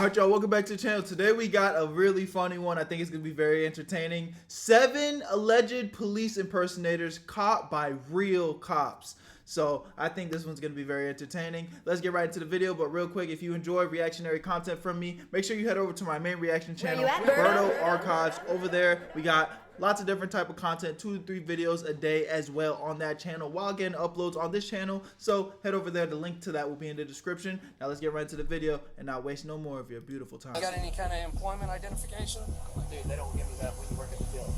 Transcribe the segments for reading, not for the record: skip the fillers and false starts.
Alright y'all, welcome back to the channel. Today we got a really funny one. I think it's going to be very entertaining. 7 alleged police impersonators caught by real cops. So I think this one's going to be very entertaining. Let's get right into the video. But real quick, if you enjoy reactionary content from me, make sure you head over to my main reaction channel, BERTO Archives. Over there, we got lots of different type of content, 2 to 3 videos a day as well on that channel while getting uploads on this channel. So head over there. The link to that will be in the description. Now let's get right into the video and not waste no more of your beautiful time. You got any kind of employment identification? Dude, they don't give me that when you work at the jail.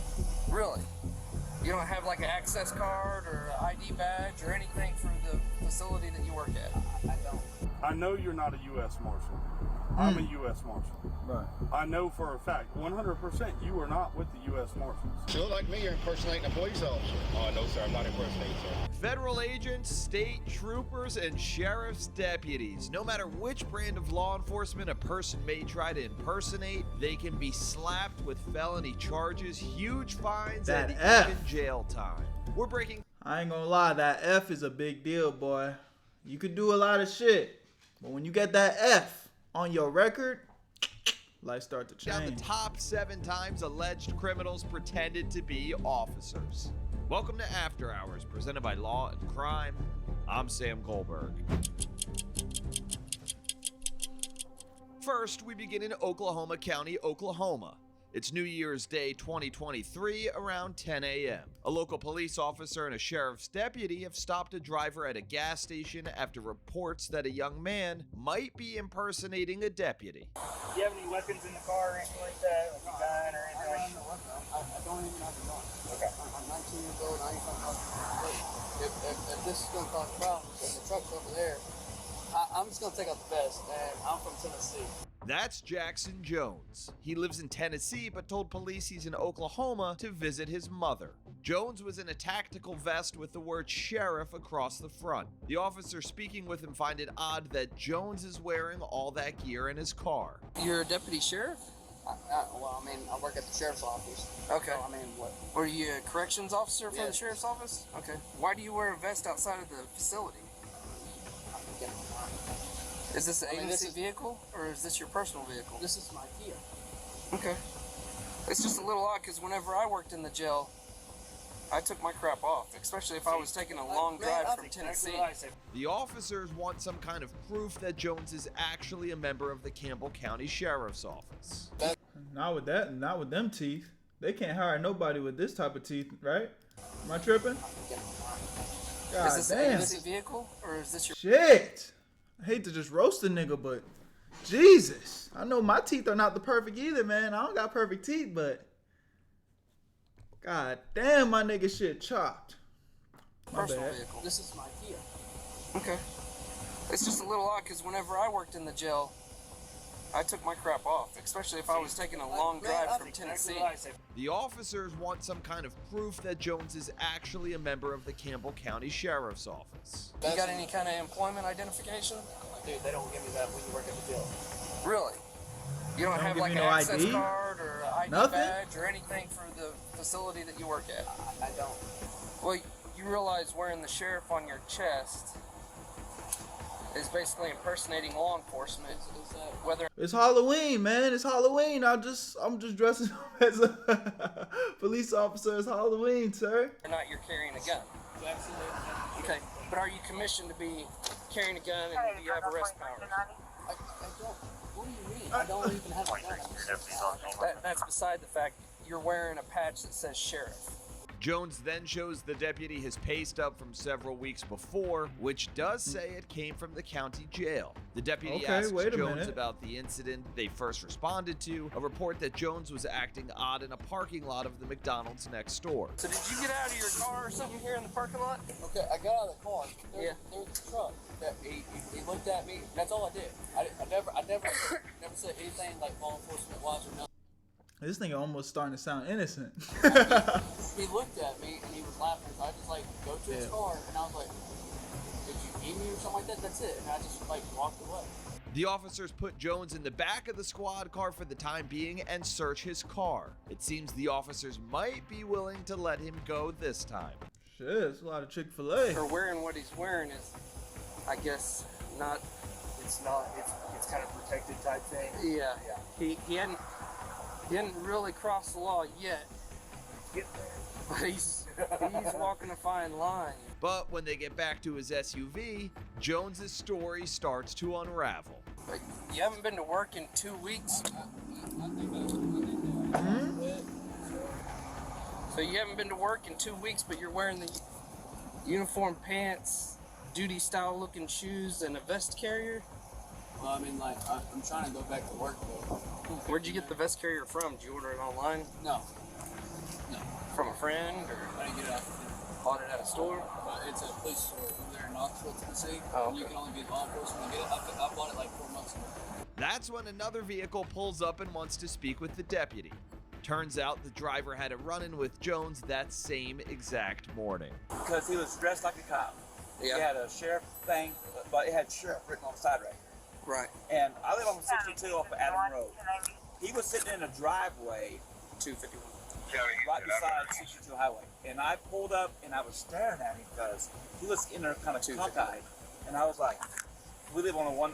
Really? You don't have like an access card or an ID badge or anything for the facility that you work at? I don't. I know you're not a U.S. Marshal. I'm a U.S. Marshal. Right. I know for a fact, 100%, you are not with the U.S. Marshals. You look like me, you're impersonating a police officer. Oh, no, sir, I'm not impersonating, sir. Federal agents, state troopers, and sheriff's deputies. No matter which brand of law enforcement a person may try to impersonate, they can be slapped with felony charges, huge fines, That and F. even jail time. We're breaking. I ain't gonna lie, that F is a big deal, boy. You could do a lot of shit, but when you get that F on your record, life start to down the change. top 7 times alleged criminals pretended to be officers. Welcome to After Hours, presented by Law and Crime. I'm Sam Goldberg. First, we begin in Oklahoma County, Oklahoma. It's New Year's Day 2023 around 10 a.m. A local police officer and a sheriff's deputy have stopped a driver at a gas station after reports that a young man might be impersonating a deputy. Do you have any weapons in the car or anything like that? Like a gun or anything? I don't even have a gun. Okay. I'm 19 years old. I ain't gonna cause if this is gonna cause problems and the truck's over there, I'm just gonna take out the vest. And I'm from Tennessee. That's Jackson Jones. He lives in Tennessee but told police he's in Oklahoma to visit his mother. Jones was in a tactical vest with the word sheriff across the front. The officer speaking with him find it odd that Jones is wearing all that gear in his car. You're a deputy sheriff? Well, I mean, I work at the sheriff's office. Okay. So, I mean, what? Were you a corrections officer for Yeah. the sheriff's office? Okay. Why do you wear a vest outside of the facility? Is this an agency vehicle or is this your personal vehicle? This is my Kia. Okay. It's just a little odd because whenever I worked in the jail, I took my crap off, especially if I was taking a long drive from Tennessee. The officers want some kind of proof that Jones is actually a member of the Campbell County Sheriff's Office. Not with that, not with them teeth. They can't hire nobody with this type of teeth, right? Am I tripping? God Is this an damn. agency vehicle or is this your... Shit. I hate to just roast a nigga, but Jesus. I know my teeth are not the perfect either, man. I don't got perfect teeth, but God damn, my nigga shit chopped. My personal bad. vehicle? This is my Kia. Okay. It's just a little odd because whenever I worked in the jail, I took my crap off, especially if I was taking a long drive from Tennessee. The officers want some kind of proof that Jones is actually a member of the Campbell County Sheriff's Office. You got any kind of employment identification? Dude, they don't give me that when you work at the jail. Really? You don't have give like you an no access ID? card or an ID Nothing? badge or anything for the facility that you work at? I don't. Well, you realize wearing the sheriff on your chest is basically impersonating law enforcement. Whether It's Halloween, man. It's Halloween. I'm just dressing up as a police officer. It's Halloween, sir. or not you're carrying a gun. Okay, but are you commissioned to be carrying a gun and do you have arrest powers? I don't. What do you mean? I don't even have a gun. That's beside the fact you're wearing a patch that says sheriff. Jones then shows the deputy his pay stub from several weeks before, which does say it came from the county jail. The deputy asks wait a Jones minute. about the incident they first responded to, a report that Jones was acting odd in a parking lot of the McDonald's next door. So did you get out of your car or something here in the parking lot? Okay, I got out of the car. Yeah. There was a truck that he looked at me. That's all I did. I never said anything like law enforcement wise or nothing. This nigga almost starting to sound innocent. He looked at me and he was laughing. So I just like go to his car and I was like, "Did you eat me or something like that?" That's it. And I just like walked away. The officers put Jones in the back of the squad car for the time being and search his car. It seems the officers might be willing to let him go this time. Shit, it's a lot of Chick-fil-A. Or wearing what he's wearing is, I guess, not. It's not. It's kind of protected type thing. Yeah. He hadn't really crossed the law yet, Get there. but he's walking a fine line. But when they get back to his SUV, Jones's story starts to unravel. Like, you haven't been to work in 2 weeks. So you haven't been to work in 2 weeks, but you're wearing the uniform pants, duty style looking shoes, and a vest carrier? Well, I mean, like, I'm trying to go back to work, though. Where'd you get the vest carrier from? Did you order it online? No. From a friend, or I didn't get it out. bought it at a store? It's a police store over there in Knoxville, Tennessee. Oh, okay. You can only be law enforcement to get it. I bought it like 4 months ago. That's when another vehicle pulls up and wants to speak with the deputy. Turns out the driver had a run-in with Jones that same exact morning. Because he was dressed like a cop. Yeah. He had a sheriff thing, but it had sheriff written on the side right here. Right. And I live on 62 off of Adam Road. He was sitting in a driveway 251. right beside 62 Highway. And I pulled up and I was staring at him because he was in there kind of cockeyed. And I was like, we live on a one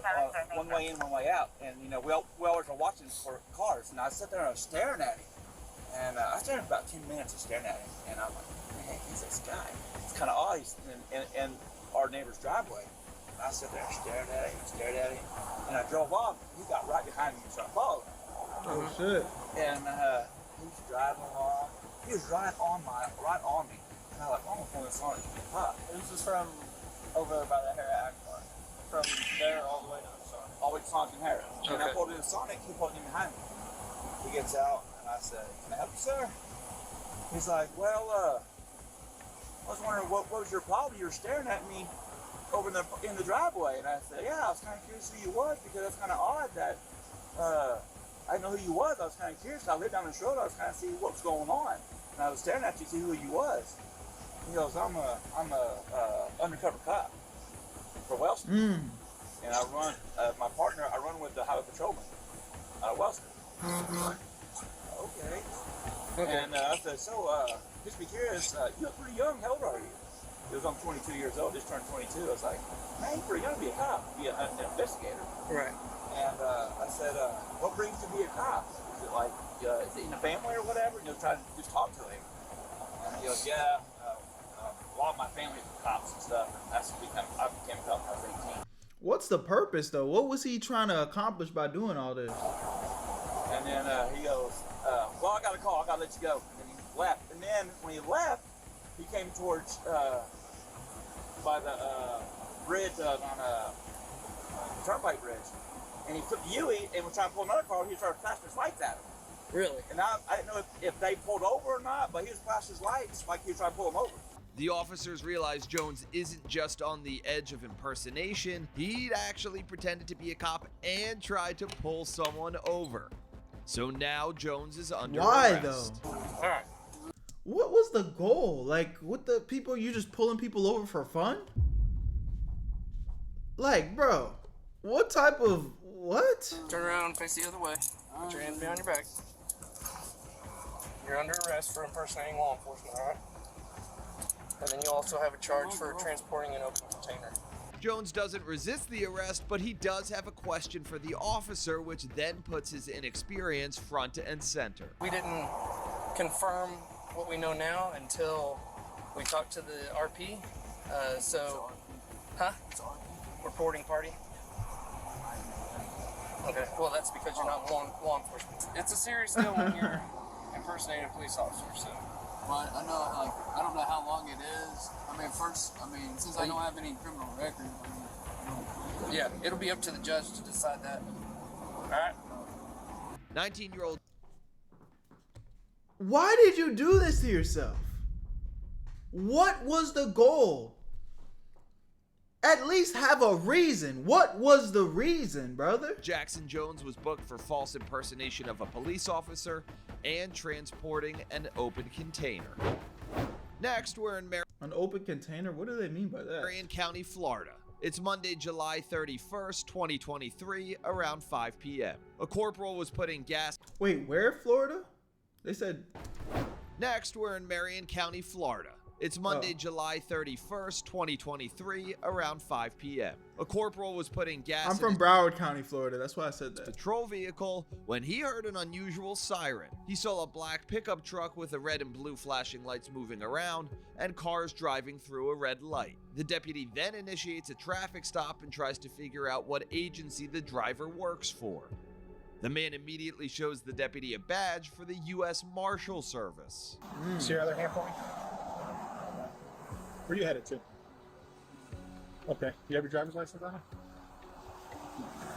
way in, one way out. And, you know, we always are watching for cars. And I sat there and I was staring at him. And I stared for about 10 minutes of staring at him. And I'm like, man, he's this guy. It's kind of odd. He's in our neighbor's driveway. And I sat there and stared at him. And I drove off. He got right behind me and started following. Oh shit. And he was driving along. He was right on me. And I was like, almost pulling this on his pop. This is from over by the Harris Act Park. From there all the way to the sun. All the way to Sonic and Harris. And I Okay. pulled in Sonic. He pulled in behind me. He gets out. And I said, can I help you, sir? He's like, well, I was wondering what was your problem? You were staring at me over in the driveway. And I said, yeah, I was kind of curious who you was because that's kind of odd that I didn't know who you was. I was kind of curious. I lived down the road. I was kind of seeing what was going on. And I was staring at you to see who you was. He goes, I'm a undercover cop for Wellston. And I run, my partner, I run with the highway patrolman out of Wellston. Okay. And I said, so, just be curious, you look pretty young. How old are you? He was, I'm 22 years old, just turned 22. I was like, man, you're pretty young to be a cop, to be an investigator. Right. And I said, what brings you to be a cop? Is it like, is it in the family or whatever? And he was trying to just talk to him. And he goes, yeah, a lot of my family is cops and stuff. And I became a cop when I was 18. What's the purpose though? What was he trying to accomplish by doing all this? And then he goes, well, I got a call. I got to let you go. And then he left. And then when he left, he came towards by the bridge on Turnpike Bridge. And he took the U-E and was trying to pull another car. He was trying to flash his lights at him. Really? And I didn't know if they pulled over or not, but he was flashing his lights like he was trying to pull him over. The officers realized Jones isn't just on the edge of impersonation, he'd actually pretended to be a cop and tried to pull someone over. So now Jones is under Why arrest. though? Alright. What was the goal? Like, with the people, you just pulling people over for fun? Like, bro, what type of, what? Turn around and face the other way. Put your hands behind your back. You're under arrest for impersonating law enforcement, alright? And then you also have a charge for transporting an open container. Jones doesn't resist the arrest, but he does have a question for the officer, which then puts his inexperience front and center. We didn't confirm what we know now until we talked to the RP. Reporting party. Okay, well that's because you're not law enforcement. It's a serious deal when you're impersonating a police officer, so. But I know, like, I don't know how long it is. Since I don't have any criminal record, Yeah, it'll be up to the judge to decide that. Alright? 19-year-old Why did you do this to yourself? What was the goal? At least have a reason. What was the reason, brother? Jackson Jones was booked for false impersonation of a police officer and transporting an open container. Next, we're in An open container? What do they mean by that? Marion County, Florida. It's Monday, July 31st, 2023, around 5 p.m. A corporal was putting gas. Wait, where, Florida? They said. Next, we're in Marion County, Florida. It's Monday, July 31st, 2023, around 5 p.m. A corporal was putting gas I'm in from his Broward County, Florida. That's why I said that. patrol vehicle when he heard an unusual siren. He saw a black pickup truck with a red and blue flashing lights moving around and cars driving through a red light. The deputy then initiates a traffic stop and tries to figure out what agency the driver works for. The man immediately shows the deputy a badge for the U.S. Marshal Service. See your other hand for me? Where are you headed to? Okay. You have your driver's license on it?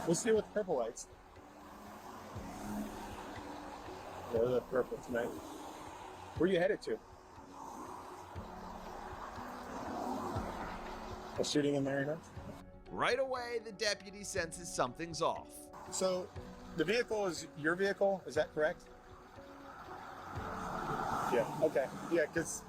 Let's deal with the purple lights. Yeah, they're purple tonight. Where are you headed to? A shooting in Marina? Right away, the deputy senses something's off. So, the vehicle is your vehicle, is that correct? Yeah, okay. Yeah, because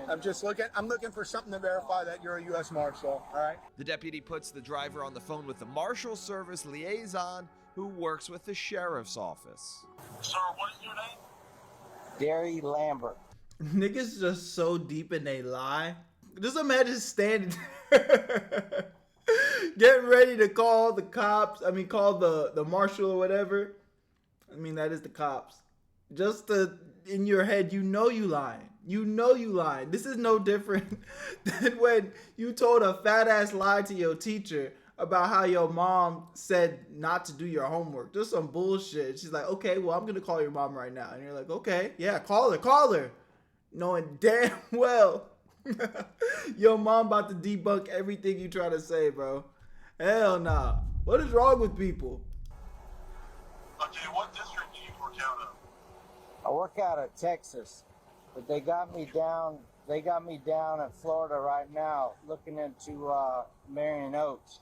I'm looking for something to verify that you're a U.S. Marshal, all right? The deputy puts the driver on the phone with the Marshal Service liaison who works with the sheriff's office. Sir, what is your name? Gary Lambert. Niggas just so deep in they lie. Just imagine standing there, getting ready to call the cops. I mean, call the marshal or whatever. I mean, that is the cops. Just in your head, you know you lying. You know you lying. This is no different than when you told a fat ass lie to your teacher about how your mom said not to do your homework. Just some bullshit. She's like, okay, well, I'm going to call your mom right now. And you're like, okay, yeah, call her. Knowing damn well your mom about to debunk everything you try to say, bro. Hell nah. What is wrong with people? Okay, what district do you work out of? I work out of Texas, but they got me down in Florida right now, looking into Marion Oaks.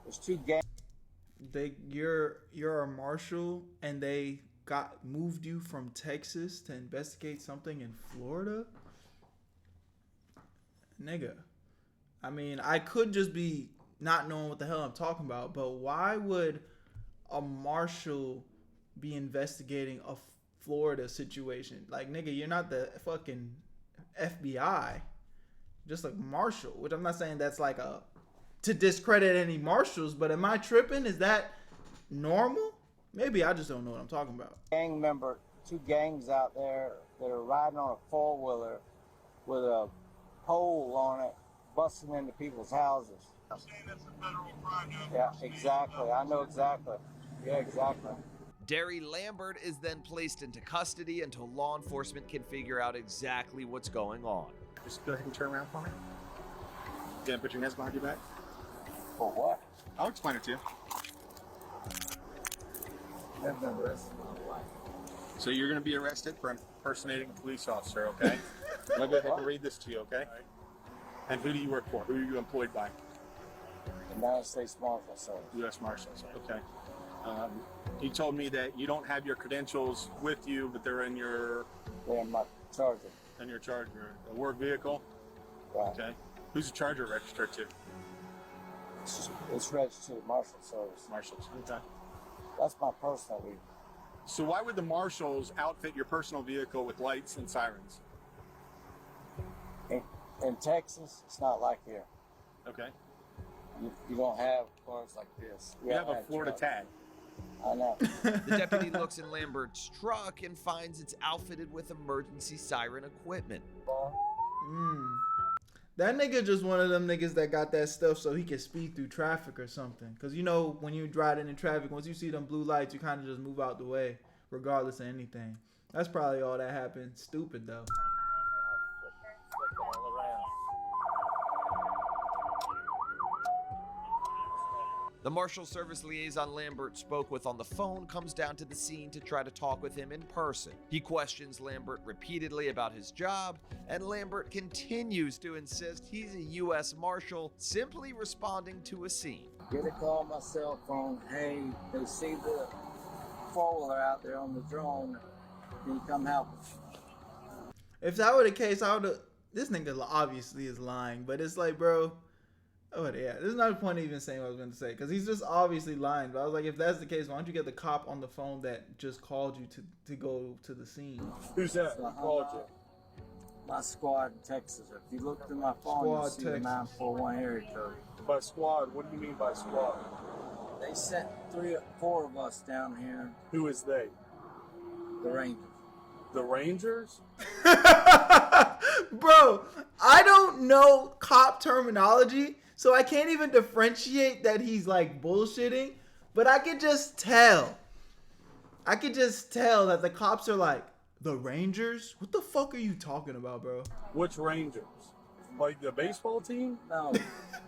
There's two gangs. You're a marshal and they moved you from Texas to investigate something in Florida? Nigga. I mean, I could just be not knowing what the hell I'm talking about, but why would a marshal be investigating a Florida situation? Like, nigga, you're not the fucking FBI. Just like marshal, which I'm not saying that's like to discredit any marshals, but am I tripping? Is that normal? Maybe I just don't know what I'm talking about. Gang member, two gangs out there that are riding on a four-wheeler with a pole on it, busting into people's houses. I'm saying that's a federal crime. Yeah, exactly. I know exactly. Yeah, exactly. Gary Lambert is then placed into custody until law enforcement can figure out exactly what's going on. Just go ahead and turn around for me. Go ahead and put your hands behind your back. For what? I'll explain it to you. So you're going to be arrested for impersonating a police officer, okay? I'm going to go ahead and read this to you, okay? And who do you work for? Who are you employed by? United States Marshal Service. U.S. Marshals, okay. He told me that you don't have your credentials with you, but they're in your... They're in my Charger. In your Charger. A work vehicle? Right. Okay. Who's the Charger registered to? It's registered to the Marshal Service. Marshals, okay. That's my personal vehicle. So why would the marshals outfit your personal vehicle with lights and sirens? In Texas, it's not like here. Okay. You don't have cars like this. You have a Florida tag. I know. The deputy looks in Lambert's truck and finds it's outfitted with emergency siren equipment. That nigga just one of them niggas that got that stuff so he can speed through traffic or something. Because you know, when you're driving in traffic, once you see them blue lights, you kind of just move out the way, regardless of anything. That's probably all that happened. Stupid, though. The Marshal Service liaison Lambert spoke with on the phone comes down to the scene to try to talk with him in person. He questions Lambert repeatedly about his job, and Lambert continues to insist he's a U.S. Marshal, simply responding to a scene. Get a call on my cell phone. Hey, they see the four-wheeler out there on the drone. Can you come help us? If that were the case, I would have... This nigga obviously is lying, but it's like, bro... Oh, yeah. There's not a point of even saying what I was going to say, because he's just obviously lying. But I was like, if that's the case, why don't you get the cop on the phone that just called you to go to the scene? Who's that? Who called you? By squad in Texas. If you look through my phone, you'll Squad, see the Texas. 941 area code. By squad, what do you mean by squad? They sent 4 of us down here, Who is they? the Rangers. The Rangers? Bro, I don't know cop terminology, so I can't even differentiate that he's like bullshitting, but I could just tell. I could just tell that the cops are like, the Rangers? What the fuck are you talking about, bro? Which Rangers? Like the baseball team? No,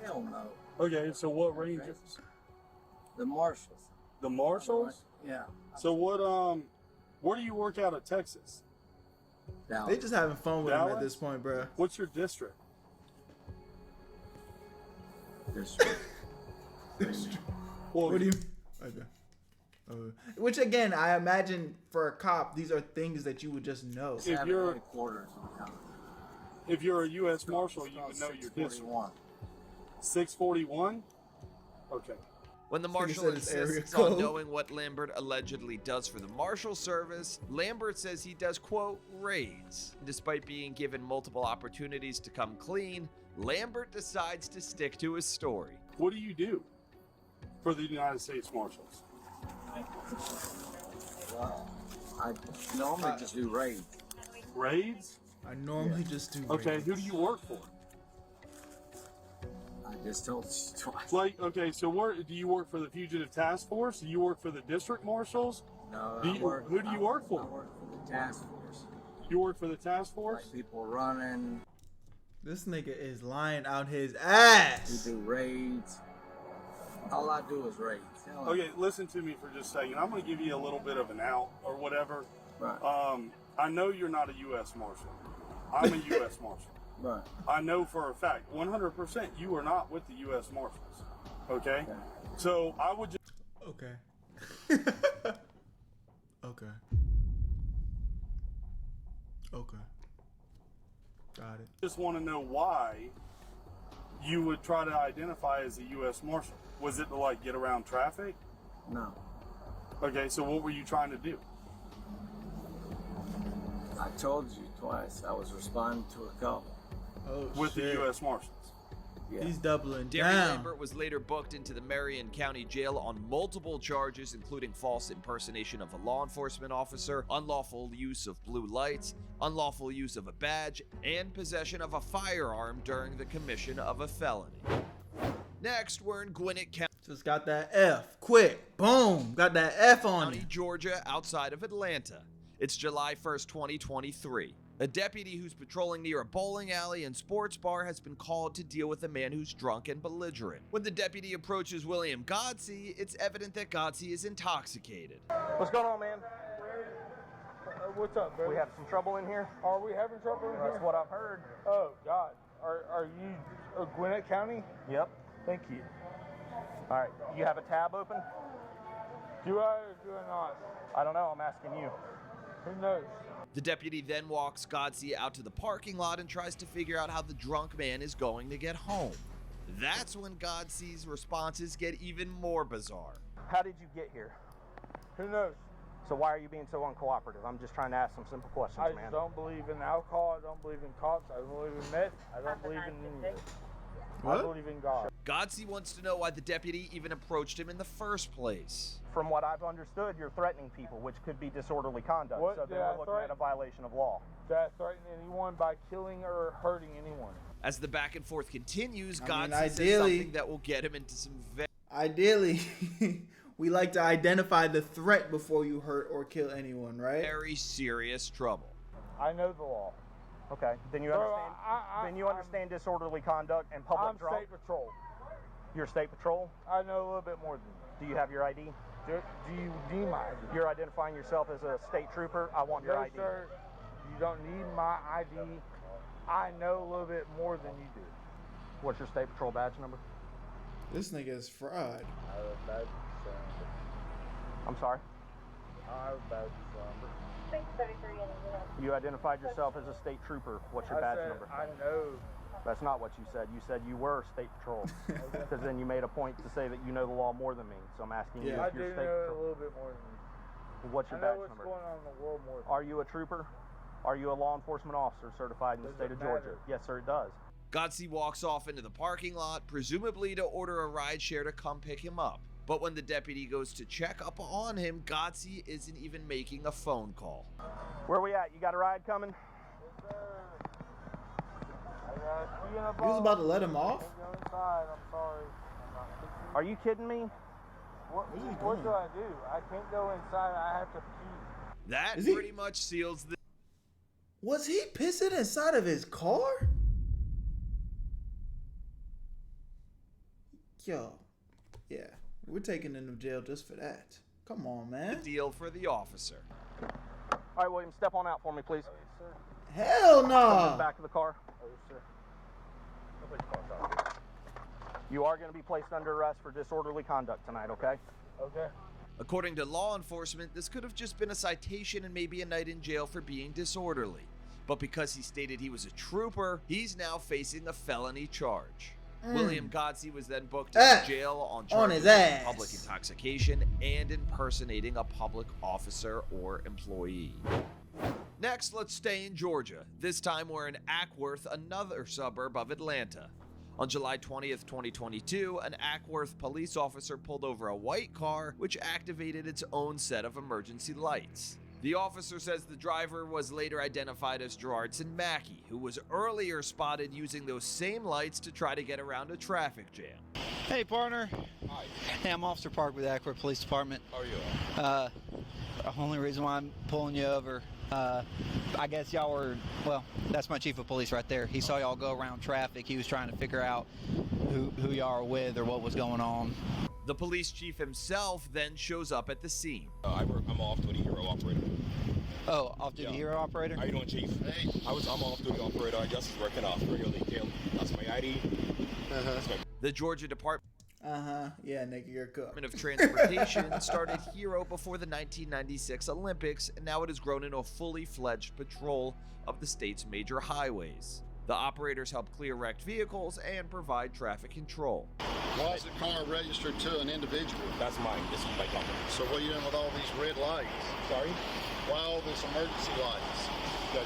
hell no. Okay, so what Rangers? The Marshals. The Marshals? Yeah. So what, where do you work out of Texas? Dallas. They just having fun with him at Dallas? this point, bro. What's your district? District. Well, What do you? Okay. Which again, I imagine for a cop, these are things that you would just know. If you're- Headquarters. if you're a U.S. Marshal, you would know your district. 641. 641? Okay. When the nigga marshal said his area insists on code. knowing what Lambert allegedly does for the Marshal Service, Lambert says he does, quote, raids. Despite being given multiple opportunities to come clean, Lambert decides to stick to his story. What do you do for the United States Marshals? Well, I normally just do raids. Raids? I normally just do. Okay, raids. who do you work for? I just told you twice. Like, okay, so where do you work for the Fugitive Task Force? Do you work for the District Marshals? No, Who do you work for? I work for the task force. You work for the task force? Like people running, This nigga is lying out his we ass. do raids. All I do is raids. Hell, Okay, listen to me for just a second. I'm going to give you a little bit of an out or whatever. Right. I know you're not a U.S. Marshal. I'm a U.S. Marshal. Right. I know for a fact, 100%, you are not with the U.S. Marshals. Okay? So I would just. Okay. Okay. Okay. Got it. Just want to know why you would try to identify as a U.S. Marshal. Was it to like get around traffic? No. Okay, so what were you trying to do? I told you twice. I was responding to a call. Oh With shit. the U.S. Marshals. Yeah. He's doubling Derry down. Lambert was later booked into the Marion County Jail on multiple charges, including false impersonation of a law enforcement officer, unlawful use of blue lights, unlawful use of a badge, and possession of a firearm during the commission of a felony. Next, we're in Gwinnett Just got that F. Quick. Boom. Got that F on County, it. Georgia, outside of Atlanta. It's July 1st, 2023. A deputy who's patrolling near a bowling alley and sports bar has been called to deal with a man who's drunk and belligerent. When the deputy approaches William Godsey, it's evident that Godsey is intoxicated. What's going on, man? What's up, bro? We have some trouble in here. Are we having trouble in That's here? what I've heard. Oh, God. Are you Gwinnett County? Yep. Thank you. All right. You have a tab open? Do I or do I not? I don't know. I'm asking you. Who knows? The deputy then walks Godsey out to the parking lot and tries to figure out how the drunk man is going to get home. That's when Godsey's responses get even more bizarre. How did you get here? Who knows? So why are you being so uncooperative? I'm just trying to ask some simple questions, I man. just don't believe in alcohol. I don't believe in cops. I don't believe in meth. I don't believe in any of it. What? I believe in God. Godsey wants to know why the deputy even approached him in the first place. From what I've understood, you're threatening people, which could be disorderly conduct. What So did they're I looking threaten? at a violation of law. Did I threaten anyone by killing or hurting anyone? As the back and forth continues, I mean, Godsey says ideally- something that will get him into some Ideally, we like to identify the threat before you hurt or kill anyone, right? very serious trouble. I know the law. Okay, then you Bro, understand. Then you understand disorderly conduct and public I'm drunk. state patrol. You're state patrol. I know a little bit more than you. Do you have your ID? Do you need my ID? You're identifying yourself as a state trooper. I want your No, ID. sir. You don't need my ID. I know a little bit more than you do. What's your state patrol badge number? This nigga is fraud. I have a badge number. I'm sorry. I have a badge number. You identified yourself as a state trooper. What's your badge number? I know. That's not what you said. You said you were state patrol. Because then you made a point to say that you know the law more than me. So I'm asking you Yeah. I if do you're know state a patrol. little bit more than you. What's I your know badge what's number? going on in the world more than Are you a trooper? Are you a law enforcement officer certified in the state of Georgia? Yes, sir, it does. Godsey walks off into the parking lot, presumably to order a rideshare to come pick him up. But when the deputy goes to check up on him, Godsey isn't even making a phone call. Where we at? You got a ride coming? He was about to let him off? I'm sorry. Are you kidding me? What do I do? I can't go inside. I have to pee. That pretty much seals the... Was he pissing inside of his car? Yo, yeah, we're taking him to jail just for that. Come on, man. deal for the officer. All right, William, step on out for me, please. Hell no. Back of the car. You are going to be placed under arrest for disorderly conduct tonight, okay? Okay. According to law enforcement, this could have just been a citation and maybe a night in jail for being disorderly. But because he stated he was a trooper, he's now facing a felony charge. William Godsey was then booked into jail on charges of public intoxication and impersonating a public officer or employee. Next, let's stay in Georgia. This time we're in Ackworth, another suburb of Atlanta. On July 20th, 2022, an Ackworth police officer pulled over a white car, which activated its own set of emergency lights. The officer says the driver was later identified as Gerardson Mackey, who was earlier spotted using those same lights to try to get around a traffic jam. Hey, partner. Hi. Hey, I'm Officer Park with the Ackworth Police Department. How are you? The only reason why I'm pulling you over, I guess y'all were, well, that's my chief of police right there. He saw y'all go around traffic. He was trying to figure out who y'all are with or what was going on. The police chief himself then shows up at the scene. I'm an off-duty hero operator. Oh, off-duty hero operator? How you doing, Chief? Hey. I'm an off-duty operator. I just working off radio detail. That's my ID. The Georgia Department Yeah, nigga, you're cooked. of Transportation started HERO before the 1996 Olympics, and now it has grown into a fully fledged patrol of the state's major highways. The operators help clear wrecked vehicles and provide traffic control. Why is the car registered to an individual? That's mine. This is my company. So what are you doing with all these red lights? Sorry? Why all this emergency lights?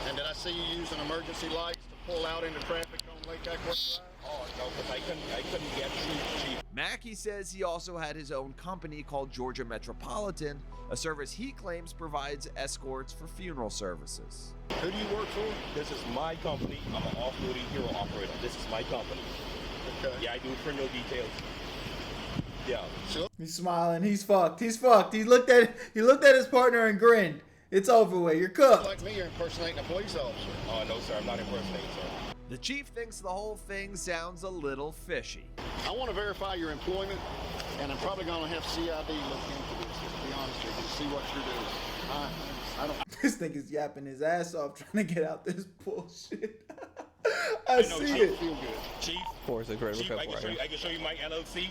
And did I see you using emergency lights to pull out into traffic on Lake Ackworth Drive? Oh, no, because I couldn't get through, Chief. Mackey says he also had his own company called Georgia Metropolitan, a service he claims provides escorts for funeral services. Who do you work for? This is my company. I'm an off-duty hero operator. This is my company. Okay. Yeah, I do criminal details. Yeah. So, He's smiling. He's fucked. He's fucked. He looked at his partner and grinned. It's over with. You're cooked. like me, you're impersonating a police officer. Oh, no, sir. I'm not impersonating, sir. The chief thinks the whole thing sounds a little fishy. I want to verify your employment, and I'm probably going to have CID look into this, to be honest with you, to see what you're doing. I don't... This nigga's yapping his ass off trying to get out this bullshit. I see Chief, it. feel good. Chief, Force Chief, I can show you my LLC.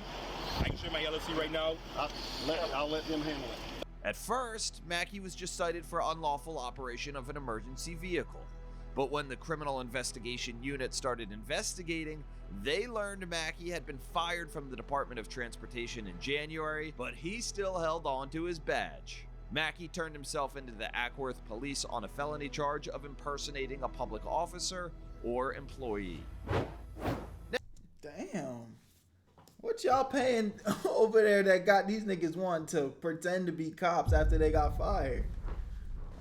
I can show you my LLC right now. I'll let them handle it. At first, Mackey was just cited for unlawful operation of an emergency vehicle. But when the Criminal Investigation Unit started investigating, they learned Mackey had been fired from the Department of Transportation in January, but he still held on to his badge. Mackey turned himself into the Ackworth police on a felony charge of impersonating a public officer or employee. Damn. What y'all paying over there that got these niggas wanting to pretend to be cops after they got fired?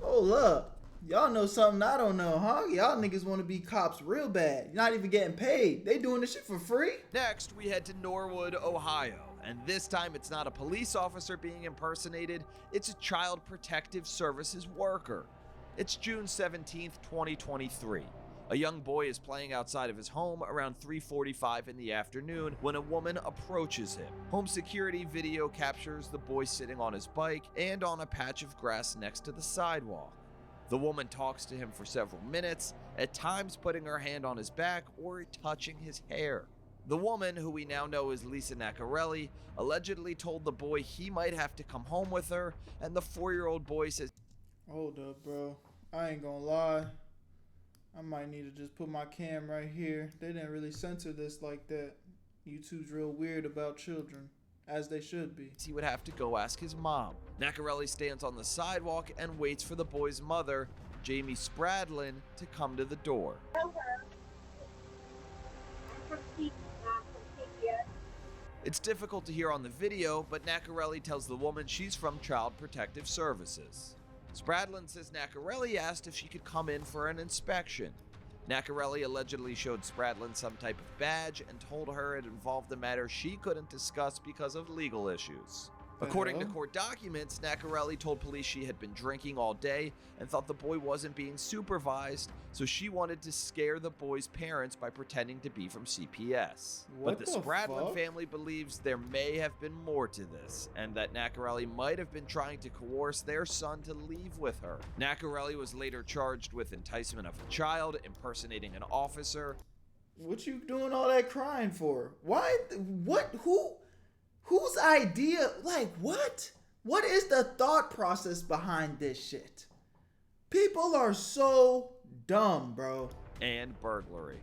Hold up. Y'all know something I don't know, huh? Y'all niggas want to be cops real bad. You're not even getting paid. They doing this shit for free? Next, we head to Norwood, Ohio. And this time, it's not a police officer being impersonated, it's a child protective services worker. It's June 17th, 2023. A young boy is playing outside of his home around 3:45 in the afternoon when a woman approaches him. Home security video captures the boy sitting on his bike and on a patch of grass next to the sidewalk. The woman talks to him for several minutes, at times putting her hand on his back or touching his hair. The woman, who we now know as Lisa Nacarelli, allegedly told the boy he might have to come home with her, and the 4-year-old boy says, Hold up, bro. I ain't gonna lie. I might need to just put my cam right here. They didn't really censor this like that. YouTube's real weird about children, as they should be. he would have to go ask his mom. Nacarelli stands on the sidewalk and waits for the boy's mother, Jamie Spradlin to come to the door. It's difficult to hear on the video, but Nacarelli tells the woman she's from Child Protective Services. Spradlin says Nacarelli asked if she could come in for an inspection. Nacarelli allegedly showed Spradlin some type of badge and told her it involved a matter she couldn't discuss because of legal issues. According to court documents, Nacarelli told police she had been drinking all day and thought the boy wasn't being supervised, so she wanted to scare the boy's parents by pretending to be from CPS. But the Spradlin family believes there may have been more to this, and that Nacarelli might have been trying to coerce their son to leave with her. Nacarelli was later charged with enticement of a child, impersonating an officer. What you doing all that crying for? Why? What? Whose idea? Like, what? What is the thought process behind this shit? People are so dumb, bro. And burglary.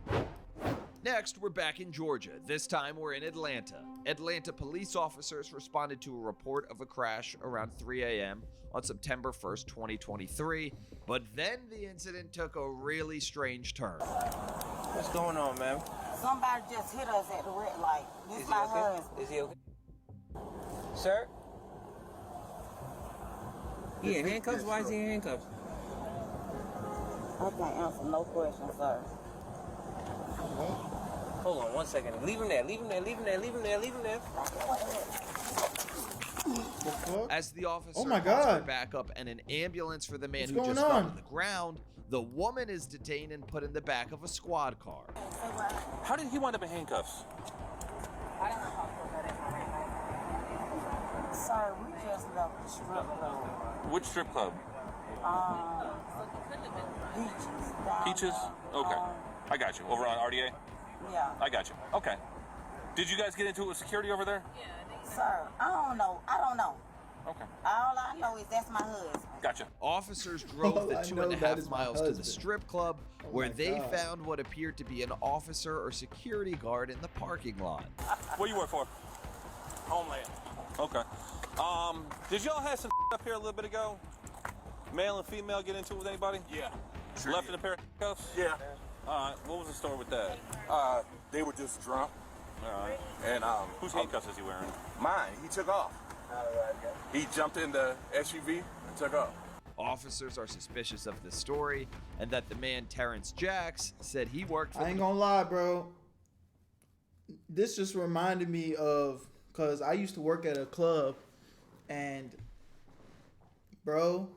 Next, we're back in Georgia. This time, we're in Atlanta. Atlanta police officers responded to a report of a crash around 3 a.m. on September 1st, 2023. But then the incident took a really strange turn. What's going on, ma'am? Somebody just hit us at the red light. This is my husband. Is he okay? Sir? He in handcuffs? Why is he in handcuffs? I can't answer no questions, sir. Hold on 1 second. Leave him there. Leave him there. Leave him there. Leave him there. Leave him there. As the officer oh my calls God. for backup and an ambulance for the man What's who going just fell on? to the ground, the woman is detained and put in the back of a squad car. How did he wind up in handcuffs? Sir, we just left the strip club. Which strip club? Peaches. Peaches? Okay. I got you. Over on RDA? Yeah. I got you. Okay. Did you guys get into it with security over there? Sir, I don't know. Okay. All I know is that's my husband. Gotcha. Officers drove the I 2.5 miles to the husband. strip club, Oh where my they God. found what appeared to be an officer or security guard in the parking lot. What you work for? Homeland. Okay. Did y'all have some up here a little bit ago? Male and female get into it with anybody? Yeah. Left in a pair of cuffs? Yeah. Alright, what was the story with that? They were just drunk. Alright. And Whose handcuffs is he wearing? mine, he took off. He jumped in the SUV and took off. Officers are suspicious of the story, and that the man Terrence Jacks said he worked for I ain't gonna lie, bro. This just reminded me of, cause I used to work at a club, and bro,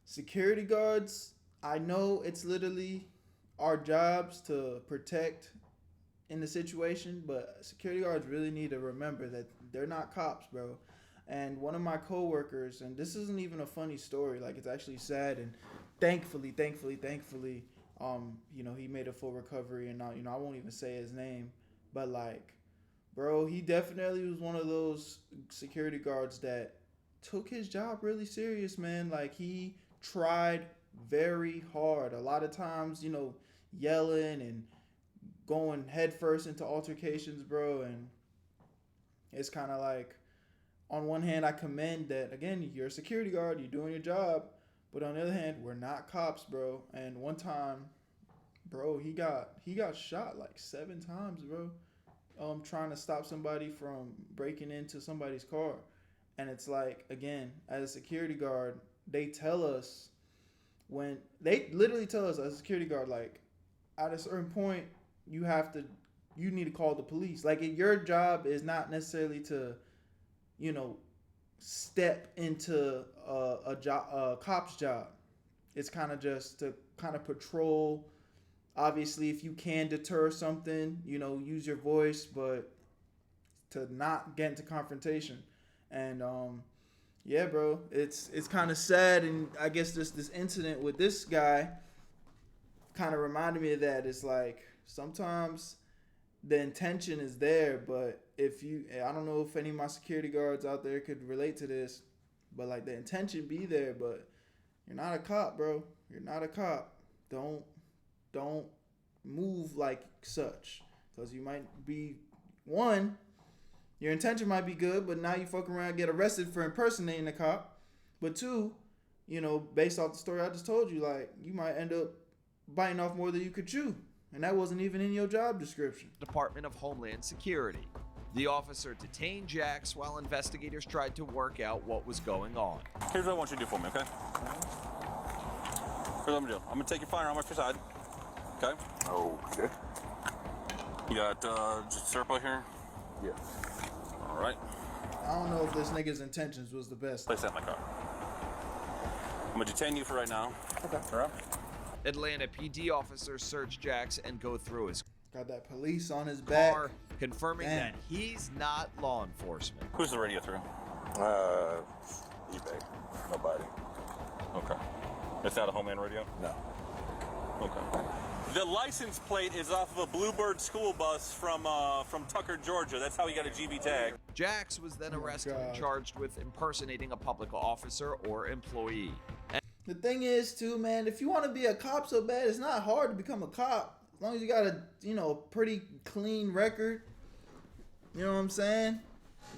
security guards, I know it's literally our jobs to protect in the situation, but security guards really need to remember that they're not cops, bro. And one of my coworkers, and this isn't even a funny story, like it's actually sad, and thankfully, you know, he made a full recovery, and I won't even say his name, but like, bro, he definitely was one of those security guards that took his job really serious, man. Like, he tried very hard. A lot of times, you know, yelling and going headfirst into altercations, bro. And it's kind of like, on one hand, I commend that, again, you're a security guard, you're doing your job. But on the other hand, we're not cops, bro. And one time, bro, he got shot like 7 times, bro. Trying to stop somebody from breaking into somebody's car. And it's like, again, as a security guard, they tell us they literally tell us as a security guard, like, at a certain point, you need to call the police. Like, your job is not necessarily to, you know, step into a cop's job. It's kind of just to kind of patrol. Obviously, if you can deter something, you know, use your voice, but to not get into confrontation. And yeah, bro, it's kind of sad. And I guess this incident with this guy kind of reminded me of that. It's like, sometimes the intention is there, but I don't know if any of my security guards out there could relate to this, but like, the intention be there, but you're not a cop, bro. You're not a cop. Don't move like such, because you might be, one, your intention might be good, but now you fuck around and get arrested for impersonating a cop. But two, you know, based off the story I just told you, like, you might end up biting off more than you could chew. And that wasn't even in your job description. Department of Homeland Security. The officer detained Jax while investigators tried to work out what was going on. Here's what I want you to do for me, okay? Here's what I'm gonna do. I'm gonna take your firearm off your side. Okay? Okay. You got just syrup right here? Yeah. All right. I don't know if this nigga's intentions was the best. Place that in my car. I'm gonna detain you for right now. Okay. All right. Atlanta PD officers search Jax and go through his Got that police on his back. car, confirming that he's not law enforcement. Who's the radio through? eBay. Nobody. Okay. It's not a Homeland radio? No. Okay. The license plate is off of a Bluebird school bus from Tucker, Georgia. That's how he got a GB tag. Jax was then arrested and charged with impersonating a public officer or employee. The thing is, too, man, if you want to be a cop so bad, it's not hard to become a cop. As long as you got a, you know, pretty clean record. You know what I'm saying?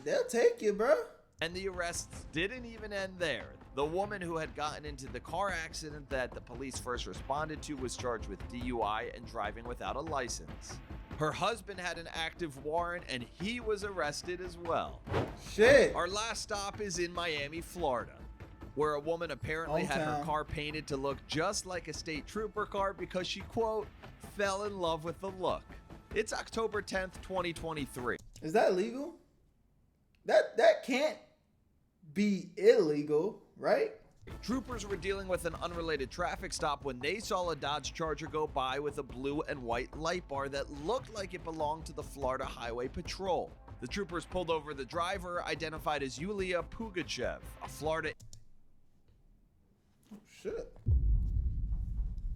They'll take you, bro. And the arrests didn't even end there. The woman who had gotten into the car accident that the police first responded to was charged with DUI and driving without a license. Her husband had an active warrant and he was arrested as well. Shit. Our last stop is in Miami, Florida, where a woman apparently had her car painted to look just like a state trooper car because she, quote, fell in love with the look. It's October 10th, 2023. Is that legal? That can't be illegal, right? Troopers were dealing with an unrelated traffic stop when they saw a Dodge Charger go by with a blue and white light bar that looked like it belonged to the Florida Highway Patrol. The troopers pulled over the driver, identified as Yulia Pugachev, a Florida... Oh, shit.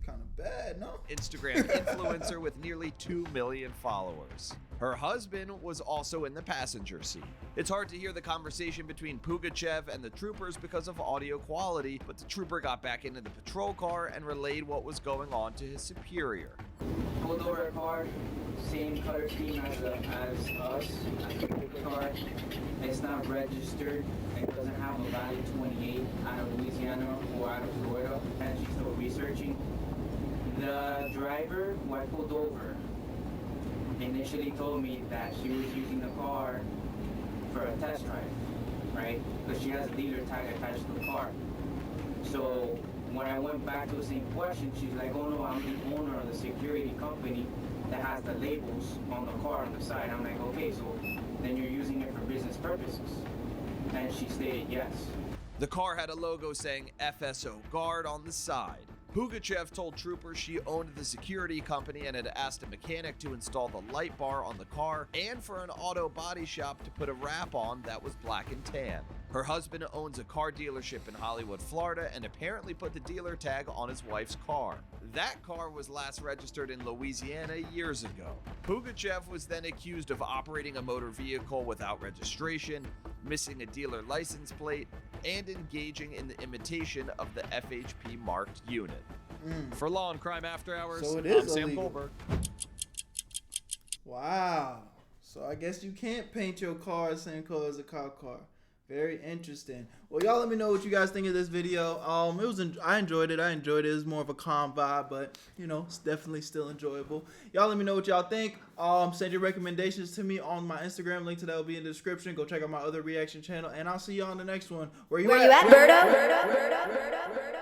Kind of bad, no? Instagram influencer with nearly 2 million followers. Her husband was also in the passenger seat. It's hard to hear the conversation between Pugachev and the troopers because of audio quality, but the trooper got back into the patrol car and relayed what was going on to his superior. Pulled over a car, same color scheme as us, the car. It's not registered. It doesn't have a valid 28 out of Louisiana or out of Florida, and she's still researching. The driver who I pulled over initially told me that she was using the car for a test drive, right? Because she has a dealer tag attached to the car. So when I went back to the same question, she's like, oh no, I'm the owner of the security company that has the labels on the car on the side. I'm like, okay, so then you're using it for business purposes. And she stated yes. The car had a logo saying FSO Guard on the side. Pugachev told troopers she owned the security company and had asked a mechanic to install the light bar on the car and for an auto body shop to put a wrap on that was black and tan. Her husband owns a car dealership in Hollywood, Florida, and apparently put the dealer tag on his wife's car. That car was last registered in Louisiana years ago. Pugachev was then accused of operating a motor vehicle without registration, missing a dealer license plate, and engaging in the imitation of the FHP marked unit. For Law and Crime After Hours, So it is I'm Sam illegal. Goldberg. Wow. So I guess you can't paint your car the same color as a cop car. Very interesting. Well, y'all let me know what you guys think of this video. I enjoyed it. It was more of a calm vibe, but you know, it's definitely still enjoyable. Y'all let me know what y'all think. Send your recommendations to me on my Instagram. Link to that will be in the description. Go check out my other reaction channel, and I'll see y'all on the next one. Where you at, Berto?